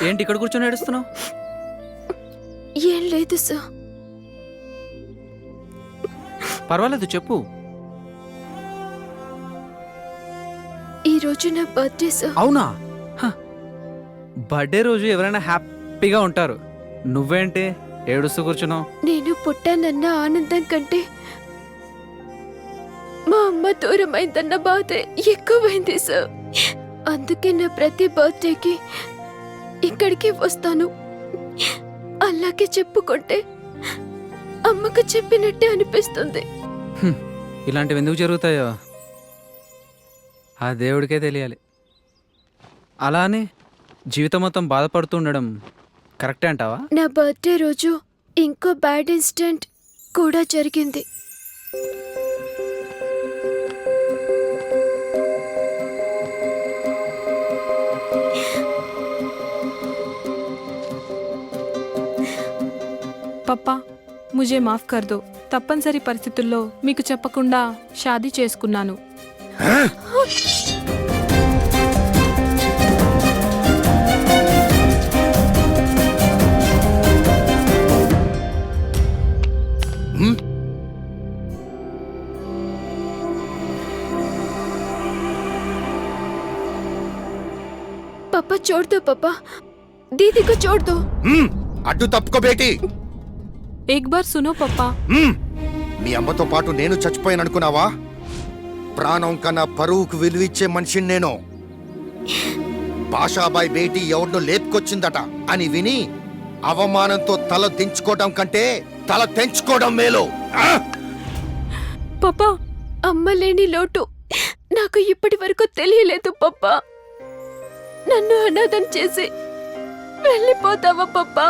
ఏంటి ఇక్కడ కూర్చొని ఏడుస్తున్నావు? ఏం లేదు సార్. పర్వాలేదు, చెప్పు. ఈరోజు నా బర్త్డే సార్. అవునా? బర్త్డే రోజు ఎవరైనా హ్యాపీగా ఉంటారు. నువ్వేంటి ఏడుస్తూ కూర్చున్నావు? నేను పుట్టానన్న ఆనందం కంటే మా అమ్మ దూరమైందన్న బాధ ఎక్కువైంది సార్. అందుకే నా ప్రతి బర్త్డేకి ఇక్కడికి వస్తాను. అలాగే చెప్పుకుంటే అమ్మకు చెప్పినట్టే అనిపిస్తుంది. ఇలాంటివి ఎందుకు జరుగుతాయో ఆ దేవుడికే తెలియాలి. అలా అని జీవితం మొత్తం బాధపడుతూ ఉండడం కరెక్టే అంటావా? నా బర్త్డే రోజు ఇంకో బ్యాడ్ ఇన్సిడెంట్ కూడా జరిగింది. పప్పా ముజే మాఫ్ కర్ దో. తప్పనిసరి పరిస్థితుల్లో మీకు చెప్పకుండా షాదీ చేసుకున్నాను. पापा छोड़ दो पापा, दीदी को छोड़ दो. అడ్డు తప్పుకో బేటీ. ఏక్ బార్ సునో పప్పా. మీ అమ్మతో పాటు నేను చచ్చిపోయాను అనుకున్నావా? ప్రాణం కన్నా పరువుకు విలువిచ్చే మనిషిని నేను. పాషాబాయ్ బేటీ ఎవరినో లేపుకొచ్చిందట అని విని అవమానంతో తల దించుకోవడం కంటే తల తెంచుకోవడం మేలు. పప్పా అమ్మ లేని లోటు నాకు ఇప్పటి వరకు తెలియలేదు పప్పా. నన్ను అనాథం చేసి వెళ్ళిపోతావా పప్పా?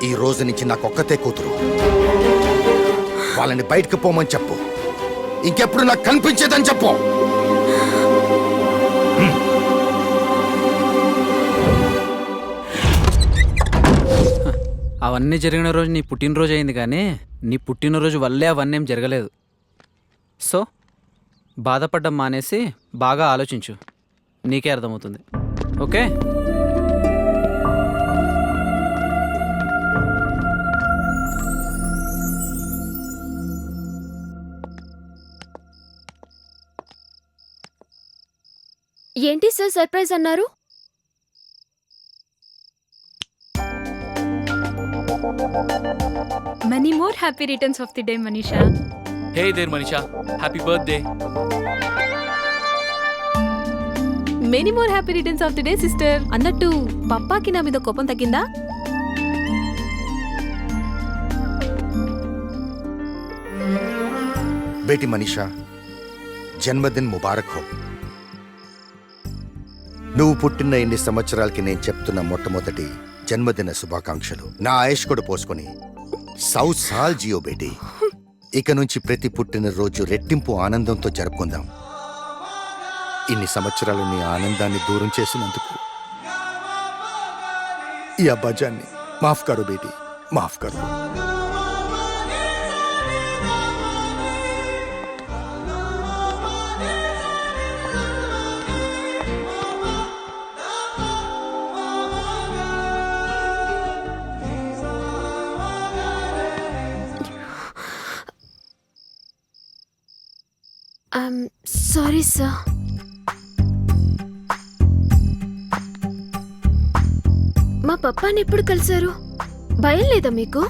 ఈ రోజు నుంచి నాకొక్కతే కూతురు. వాళ్ళని బయటకు పోమని చెప్పు. ఇంకెప్పుడు నాకు కనిపించేదని చెప్పు. అవన్నీ జరిగిన రోజు నీ పుట్టినరోజు అయింది, కానీ నీ పుట్టినరోజు వల్లే అవన్నీ ఏం జరగలేదు. సో బాధపడ్డం మానేసి బాగా ఆలోచించు, నీకే అర్థమవుతుంది. ఓకే? ఏంటి సార్ సర్ప్రైజ్ అన్నారు? Many more happy returns of the day, Manisha. Hey there, Manisha. Happy birthday. Many more happy returns of the day sister. అన్నట్టు పప్పాకి నా మీద కోపం తగ్గిందా? బేటీ మనీషా, జన్మదిన్ ముబారక్ హో. నువ్వు పుట్టిన ఇన్ని సంవత్సరాలకి నేను చెప్తున్న మొట్టమొదటి జన్మదిన శుభాకాంక్షలు. నా ఆయుష్ కూడా పోసుకొని 100 సాల్ జియో బేటీ. ఇక నుంచి ప్రతి పుట్టినరోజు రెట్టింపు ఆనందంతో జరుపుకుందాం. ఇన్ని సంవత్సరాలు నీ ఆనందాన్ని దూరం చేసినందుకు ఈ అబ్బాజాన్ని మాఫ్ కరు బేటీ, మాఫ్ కరు. Sorry sir. మా పప్పాని ఎప్పుడు కలిశారు? భయం లేదా మీకు?